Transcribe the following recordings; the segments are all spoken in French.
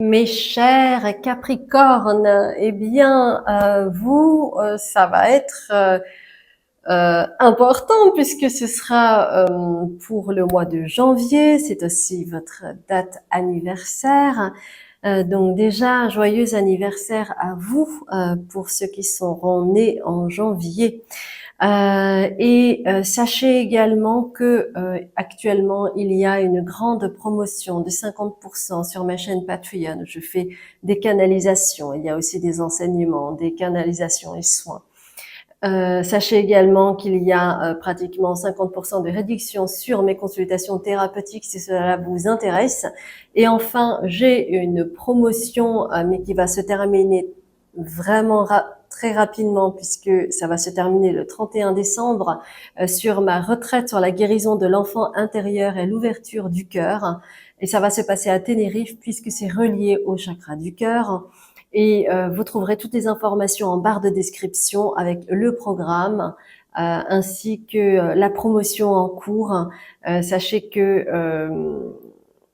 Mes chers Capricornes, eh bien, vous, ça va être important puisque ce sera pour le mois de janvier. C'est aussi votre date anniversaire. Donc déjà, joyeux anniversaire à vous pour ceux qui seront nés en janvier. Sachez également que actuellement il y a une grande promotion de 50% sur ma chaîne Patreon. Je fais des canalisations, il y a aussi des enseignements, des canalisations et soins. Sachez également qu'il y a pratiquement 50% de réduction sur mes consultations thérapeutiques si cela vous intéresse. Et enfin, j'ai une promotion mais qui va se terminer vraiment très rapidement puisque ça va se terminer le 31 décembre sur ma retraite sur la guérison de l'enfant intérieur et l'ouverture du cœur. Et ça va se passer à Tenerife puisque c'est relié au chakra du cœur. Et vous trouverez toutes les informations en barre de description avec le programme ainsi que la promotion en cours. Sachez que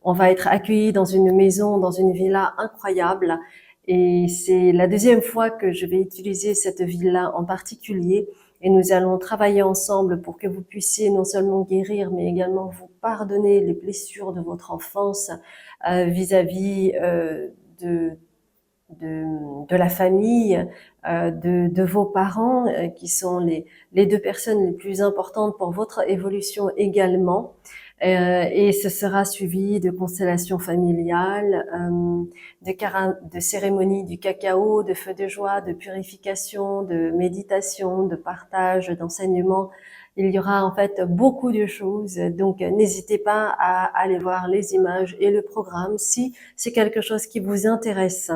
on va être accueillis dans une maison, dans une villa incroyable. Et c'est la deuxième fois que je vais utiliser cette villa en particulier. Et nous allons travailler ensemble pour que vous puissiez non seulement guérir, mais également vous pardonner les blessures de votre enfance vis-à-vis de de la famille, de vos parents, qui sont les deux personnes les plus importantes pour votre évolution également. Et ce sera suivi de constellations familiales, de cérémonies du cacao, de feux de joie, de purification, de méditation, de partage, d'enseignement. Il y aura en fait beaucoup de choses, donc n'hésitez pas à aller voir les images et le programme si c'est quelque chose qui vous intéresse.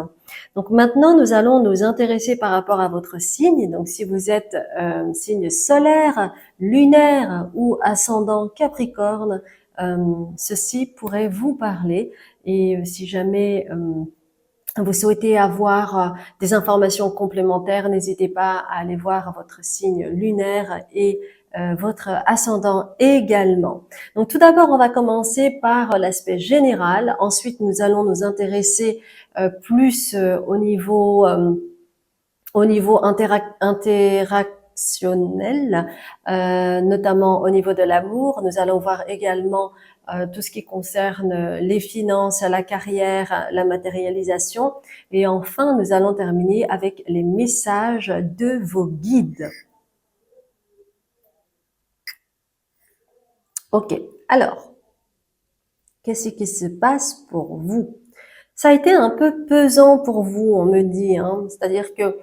Donc maintenant, nous allons nous intéresser par rapport à votre signe. Donc si vous êtes signe solaire, lunaire ou ascendant Capricorne, ceci pourrait vous parler. Et si jamais vous souhaitez avoir des informations complémentaires, n'hésitez pas à aller voir votre signe lunaire et votre ascendant également. Donc tout d'abord, on va commencer par l'aspect général. Ensuite, nous allons nous intéresser plus au niveau interactionnel, notamment au niveau de l'amour. Nous allons voir également tout ce qui concerne les finances, la carrière, la matérialisation. Et enfin, nous allons terminer avec les messages de vos guides. Ok, alors, qu'est-ce qui se passe pour vous? Ça a été un peu pesant pour vous, on me dit, hein. C'est-à-dire que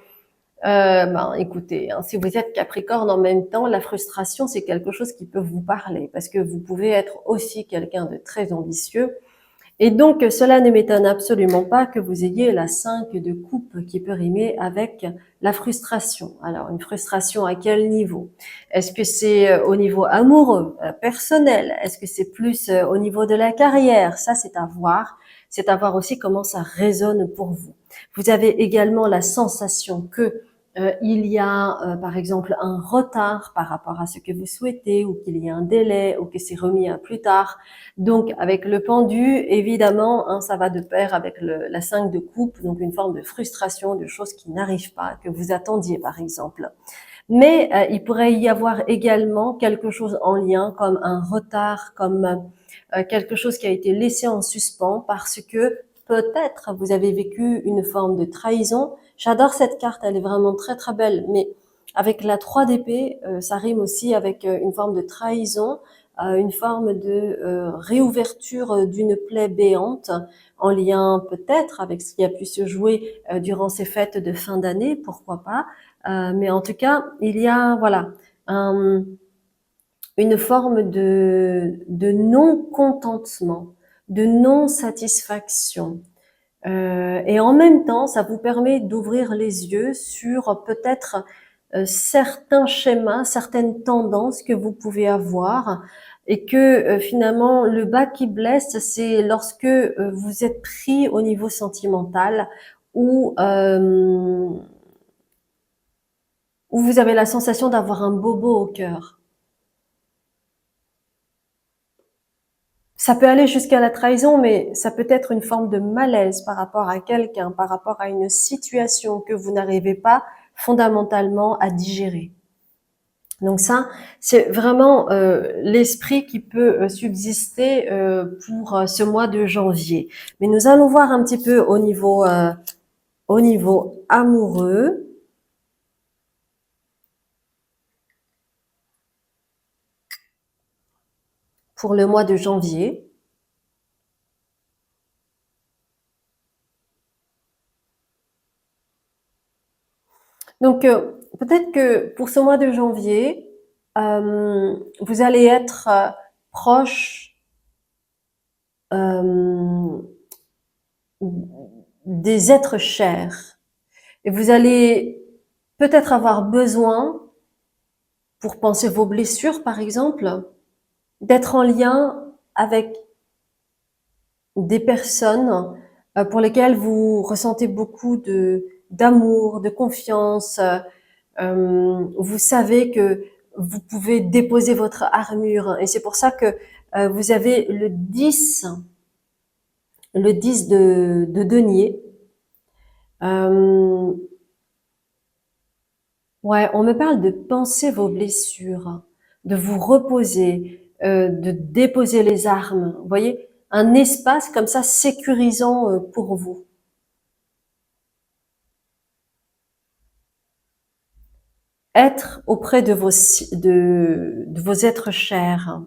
écoutez, hein, si vous êtes Capricorne en même temps, la frustration, c'est quelque chose qui peut vous parler parce que vous pouvez être aussi quelqu'un de très ambitieux. Et donc, cela ne m'étonne absolument pas que vous ayez la 5 de coupe qui peut rimer avec la frustration. Alors, une frustration à quel niveau? Est-ce que c'est au niveau amoureux, personnel? Est-ce que c'est plus au niveau de la carrière? Ça, c'est à voir. C'est à voir aussi comment ça résonne pour vous. Vous avez également la sensation que il y a, par exemple, un retard par rapport à ce que vous souhaitez ou qu'il y a un délai ou que c'est remis à plus tard. Donc, avec le pendu, évidemment, hein, ça va de pair avec la 5 de coupe, donc une forme de frustration, de choses qui n'arrivent pas, que vous attendiez, par exemple. Mais il pourrait y avoir également quelque chose en lien, comme un retard, comme quelque chose qui a été laissé en suspens parce que peut-être vous avez vécu une forme de trahison. J'adore cette carte, elle est vraiment très très belle, mais avec la 3 d'épée, ça rime aussi avec une forme de trahison, une forme de réouverture d'une plaie béante en lien peut-être avec ce qui a pu se jouer durant ces fêtes de fin d'année, pourquoi pas. Mais en tout cas, il y a voilà une forme de non-contentement, de non-satisfaction. Et en même temps, ça vous permet d'ouvrir les yeux sur peut-être certains schémas, certaines tendances que vous pouvez avoir et que finalement, le bas qui blesse, c'est lorsque vous êtes pris au niveau sentimental ou où vous avez la sensation d'avoir un bobo au cœur. Ça peut aller jusqu'à la trahison, mais ça peut être une forme de malaise par rapport à quelqu'un, par rapport à une situation que vous n'arrivez pas fondamentalement à digérer. Donc ça, c'est vraiment l'esprit qui peut subsister pour ce mois de janvier. Mais nous allons voir un petit peu au niveau amoureux. Pour le mois de janvier. Donc, peut-être que pour ce mois de janvier, vous allez être proche euh, des êtres chers. Et vous allez peut-être avoir besoin, pour penser vos blessures par exemple, d'être en lien avec des personnes pour lesquelles vous ressentez beaucoup d'amour, de confiance. Vous savez que vous pouvez déposer votre armure. Et c'est pour ça que vous avez le 10 de denier. Ouais, on me parle de penser vos blessures, de vous reposer, de déposer les armes. Vous voyez, un espace comme ça sécurisant pour vous. Être auprès de vos êtres chers.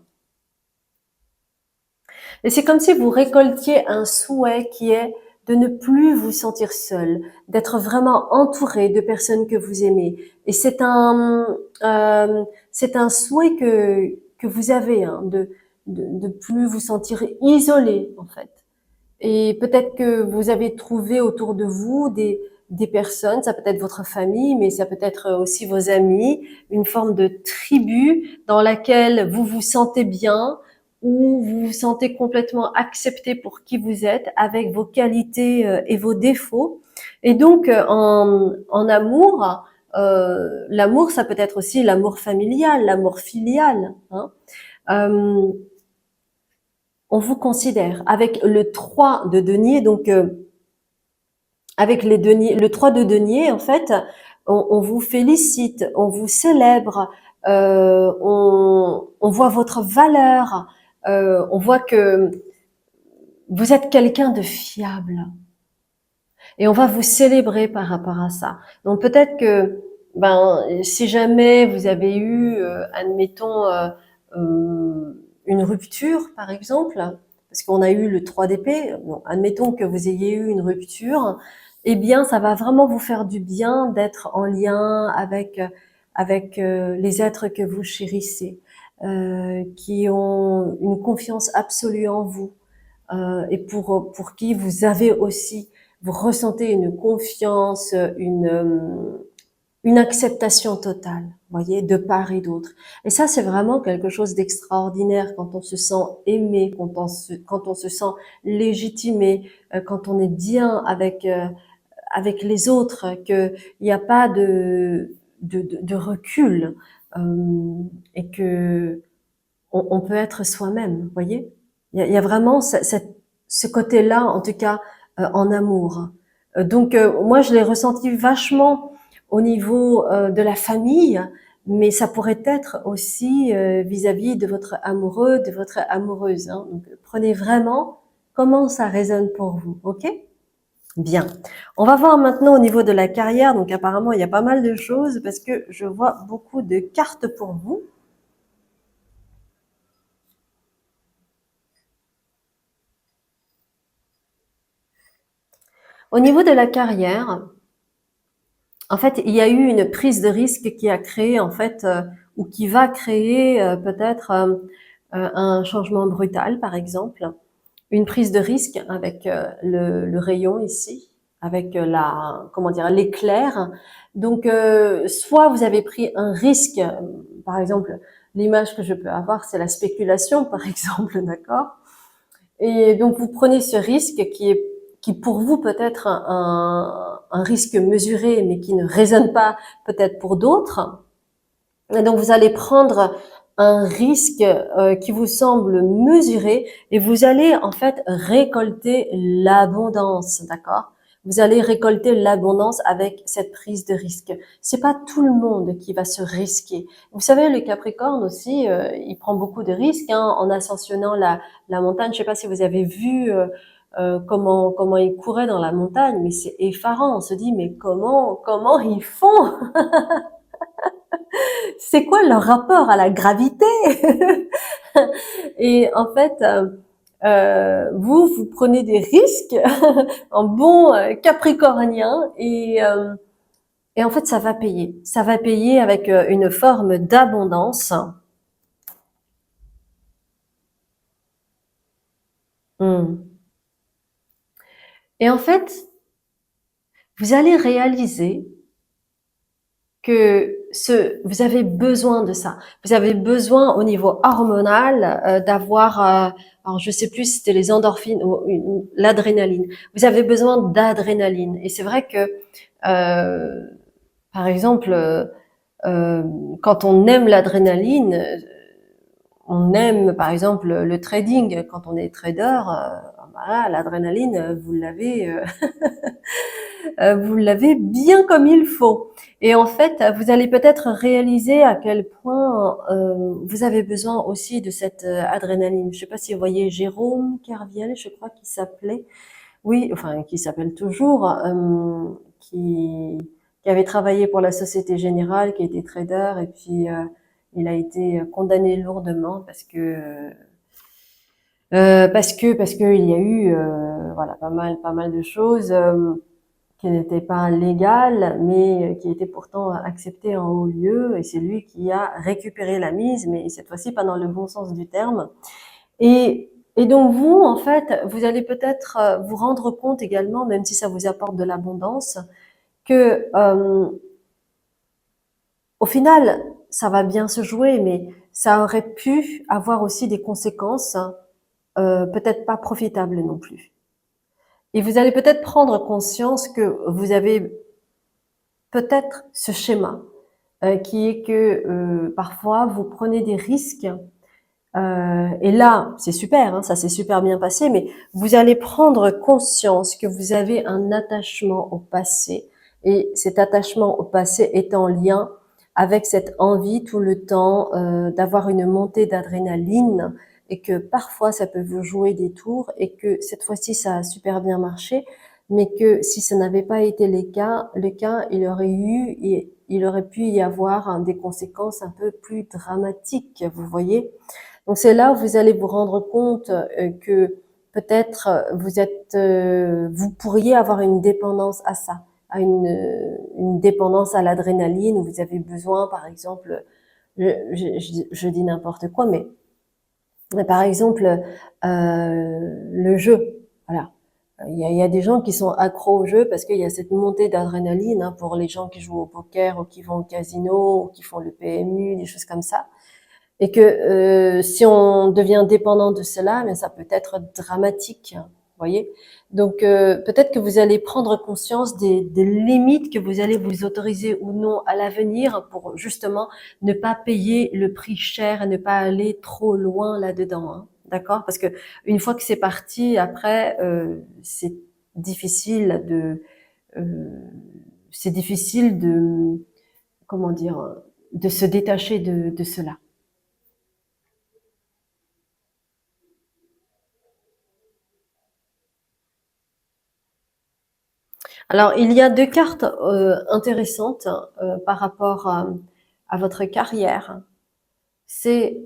Et c'est comme si vous récoltiez un souhait qui est de ne plus vous sentir seul, d'être vraiment entouré de personnes que vous aimez. Et c'est un souhait que vous avez, hein, de plus vous sentir isolé, en fait. Et peut-être que vous avez trouvé autour de vous des personnes, ça peut être votre famille, mais ça peut être aussi vos amis, une forme de tribu dans laquelle vous vous sentez bien, où vous vous sentez complètement accepté pour qui vous êtes, avec vos qualités et vos défauts. Et donc, en amour, l'amour, ça peut être aussi l'amour familial, l'amour filial. Hein. Euh, on vous considère avec le 3 de denier, donc avec les deniers, le 3 de denier, en fait, on vous félicite, on vous célèbre, on voit votre valeur, on voit que vous êtes quelqu'un de fiable. Et on va vous célébrer par rapport à ça. Donc peut-être que, si jamais vous avez eu, admettons, une rupture, par exemple, parce qu'on a eu le 3 d'épée, bon, admettons que vous ayez eu une rupture, eh bien, ça va vraiment vous faire du bien d'être en lien avec les êtres que vous chérissez, qui ont une confiance absolue en vous, et pour qui vous avez aussi, vous ressentez une confiance, une acceptation totale, voyez, de part et d'autre. Et ça, c'est vraiment quelque chose d'extraordinaire quand on se sent aimé, quand on se sent légitimé, quand on est bien avec les autres, qu'il n'y a pas de recul, et que on peut être soi-même, voyez. Il y a vraiment ce côté-là, en tout cas, en amour. Donc, moi, je l'ai ressenti vachement au niveau de la famille, mais ça pourrait être aussi vis-à-vis de votre amoureux, de votre amoureuse. Hein. Donc, prenez vraiment comment ça résonne pour vous, ok? Bien. On va voir maintenant au niveau de la carrière. Donc, apparemment, il y a pas mal de choses parce que je vois beaucoup de cartes pour vous. Au niveau de la carrière, en fait, il y a eu une prise de risque qui a créé, en fait, ou qui va créer peut-être un changement brutal, par exemple, une prise de risque avec le rayon ici, avec comment dire, l'éclair. Donc, soit vous avez pris un risque, par exemple, l'image que je peux avoir, c'est la spéculation, par exemple, d'accord? Et donc, vous prenez ce risque qui pour vous peut être un risque mesuré, mais qui ne résonne pas peut-être pour d'autres. Et donc, vous allez prendre un risque qui vous semble mesuré et vous allez en fait récolter l'abondance, d'accord? Vous allez récolter l'abondance avec cette prise de risque. C'est pas tout le monde qui va se risquer. Vous savez, le Capricorne aussi, il prend beaucoup de risques hein, en ascensionnant la montagne. Je sais pas si vous avez vu comment il courait dans la montagne, mais c'est effarant. On se dit mais comment ils font? C'est quoi leur rapport à la gravité? Et en fait, vous prenez des risques en bon capricornien et en fait, ça va payer. Ça va payer avec une forme d'abondance. Hmm. Et en fait, vous allez réaliser que vous avez besoin de ça. Vous avez besoin au niveau hormonal d'avoir, alors je sais plus si c'était les endorphines ou l'adrénaline. Vous avez besoin d'adrénaline. Et c'est vrai que, par exemple, euh, quand on aime l'adrénaline, on aime par exemple le trading. Quand on est trader, voilà, l'adrénaline, vous l'avez bien comme il faut. Et en fait, vous allez peut-être réaliser à quel point vous avez besoin aussi de cette adrénaline. Je ne sais pas si vous voyez Jérôme Kerviel, je crois qu'il s'appelait. Oui, enfin, qui s'appelle toujours, qui avait travaillé pour la Société Générale, qui était trader, et puis il a été condamné lourdement parce que il y a eu voilà pas mal de choses qui n'étaient pas légales, mais qui étaient pourtant acceptées en haut lieu. Et c'est lui qui a récupéré la mise, mais cette fois-ci pas dans le bon sens du terme. Et donc vous, en fait, vous allez peut-être vous rendre compte également, même si ça vous apporte de l'abondance, que au final, ça va bien se jouer, mais ça aurait pu avoir aussi des conséquences peut-être pas profitables non plus. Et vous allez peut-être prendre conscience que vous avez peut-être ce schéma qui est que parfois vous prenez des risques et là c'est super, hein, ça s'est super bien passé, mais vous allez prendre conscience que vous avez un attachement au passé et cet attachement au passé est en lien avec cette envie tout le temps d'avoir une montée d'adrénaline et que parfois ça peut vous jouer des tours et que cette fois-ci ça a super bien marché, mais que si ça n'avait pas été le cas, il aurait pu y avoir des conséquences un peu plus dramatiques, vous voyez. Donc c'est là où vous allez vous rendre compte que peut-être vous pourriez avoir une dépendance à ça, à une dépendance à l'adrénaline où vous avez besoin, par exemple, je dis n'importe quoi, mais par exemple le jeu, voilà. Il y a des gens qui sont accros au jeu parce qu'il y a cette montée d'adrénaline hein, pour les gens qui jouent au poker ou qui vont au casino ou qui font le PMU, des choses comme ça. Et que si on devient dépendant de cela, mais ça peut être dramatique, vous voyez. Donc peut-être que vous allez prendre conscience des limites que vous allez vous autoriser ou non à l'avenir pour justement ne pas payer le prix cher et ne pas aller trop loin là-dedans, hein, d'accord? Parce que une fois que c'est parti, après difficile de euh, c'est difficile de comment dire de se détacher de cela. Alors, il y a deux cartes intéressantes par rapport à votre carrière. C'est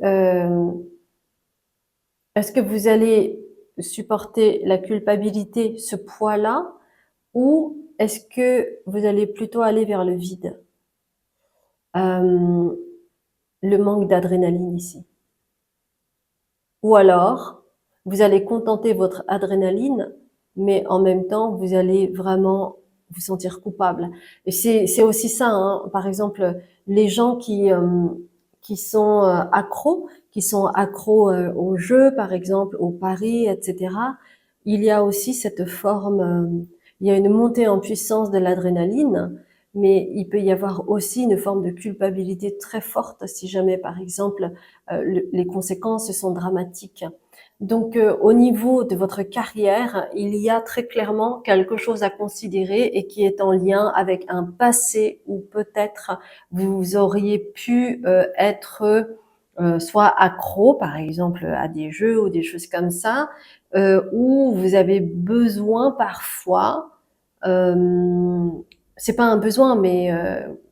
est-ce que vous allez supporter la culpabilité, ce poids-là, ou est-ce que vous allez plutôt aller vers le vide, euh, le manque d'adrénaline ici. Ou alors, vous allez contenter votre adrénaline, mais en même temps, vous allez vraiment vous sentir coupable. Et c'est aussi ça, hein. Par exemple, les gens qui sont accros au jeu, par exemple, au pari, etc. Il y a aussi cette forme, il y a une montée en puissance de l'adrénaline, mais il peut y avoir aussi une forme de culpabilité très forte si jamais, par exemple, les conséquences sont dramatiques. Donc, au niveau de votre carrière, il y a très clairement quelque chose à considérer et qui est en lien avec un passé où peut-être vous auriez pu être soit accro, par exemple, à des jeux ou des choses comme ça, où vous avez besoin parfois, euh, c'est pas un besoin, mais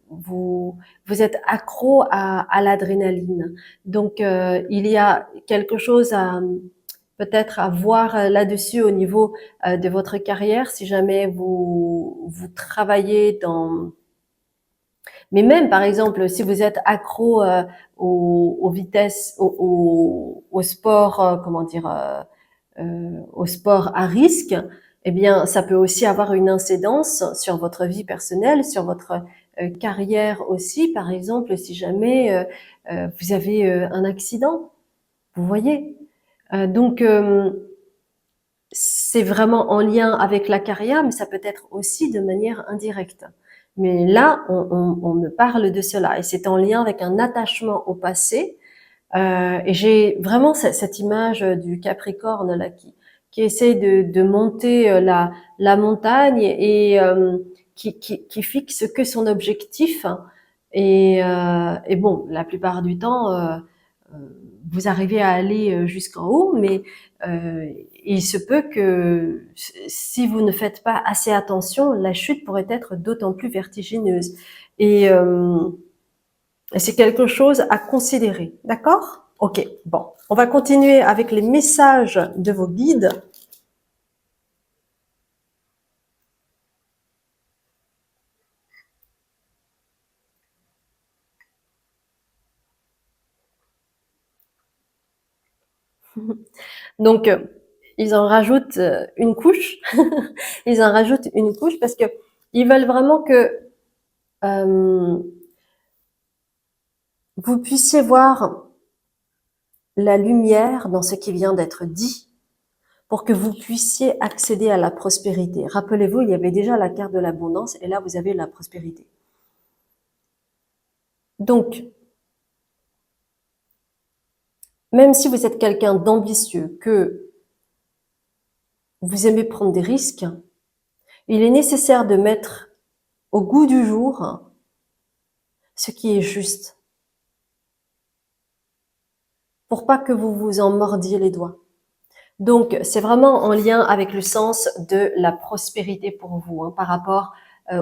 vous êtes accro à l'adrénaline. Donc, il y a quelque chose à peut-être à voir là-dessus au niveau de votre carrière, si jamais vous travaillez dans... Mais même, par exemple, si vous êtes accro aux vitesses, au sport, comment dire, au sport à risque, eh bien, ça peut aussi avoir une incidence sur votre vie personnelle, sur votre carrière aussi. Par exemple, si jamais vous avez un accident, vous voyez. Donc, c'est vraiment en lien avec la carrière, mais ça peut être aussi de manière indirecte. Mais là, on me parle de cela et c'est en lien avec un attachement au passé. Et j'ai vraiment cette image du Capricorne là qui essaie de monter la montagne et qui fixe que son objectif. Et bon, la plupart du temps, vous arrivez à aller jusqu'en haut, mais il se peut que si vous ne faites pas assez attention, la chute pourrait être d'autant plus vertigineuse. Et c'est quelque chose à considérer, d'accord? Ok, bon, on va continuer avec les messages de vos guides. Donc, ils en rajoutent une couche. Ils en rajoutent une couche parce que ils veulent vraiment que euh, vous puissiez voir la lumière dans ce qui vient d'être dit pour que vous puissiez accéder à la prospérité. Rappelez-vous, il y avait déjà la carte de l'abondance et là, vous avez la prospérité. Donc, même si vous êtes quelqu'un d'ambitieux, que vous aimez prendre des risques, il est nécessaire de mettre au goût du jour ce qui est juste pour pas que vous vous en mordiez les doigts. Donc, c'est vraiment en lien avec le sens de la prospérité pour vous, hein, par rapport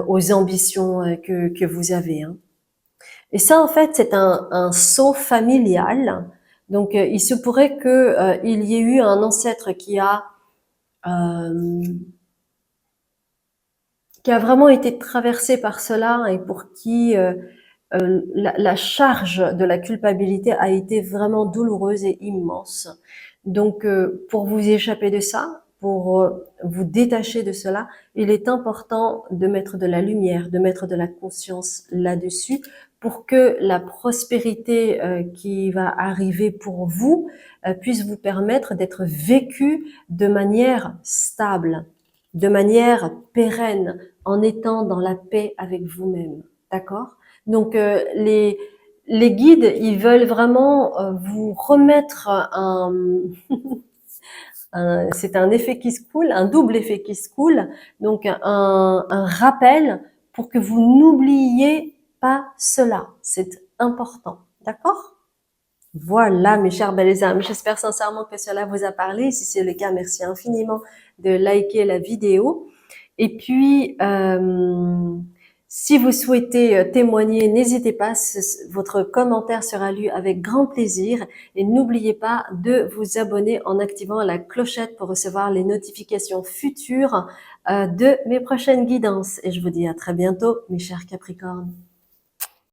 aux ambitions que vous avez. Hein. Et ça, en fait, c'est un sceau familial. Donc, il se pourrait que il y ait eu un ancêtre euh, qui a vraiment été traversé par cela et pour qui la charge de la culpabilité a été vraiment douloureuse et immense. Donc, pour vous échapper de ça, pour vous détacher de cela, il est important de mettre de la lumière, de mettre de la conscience là-dessus pour que la prospérité qui va arriver pour vous puisse vous permettre d'être vécue de manière stable, de manière pérenne, en étant dans la paix avec vous-même. D'accord? Donc les guides, ils veulent vraiment vous remettre c'est un effet qui se coule, un double effet qui se coule, donc un rappel pour que vous n'oubliez pas cela. C'est important, d'accord? Voilà, mes chers belles âmes, j'espère sincèrement que cela vous a parlé. Si c'est le cas, merci infiniment de liker la vidéo. Et puis, si vous souhaitez témoigner, n'hésitez pas, votre commentaire sera lu avec grand plaisir. Et n'oubliez pas de vous abonner en activant la clochette pour recevoir les notifications futures de mes prochaines guidances. Et je vous dis à très bientôt, mes chers Capricornes.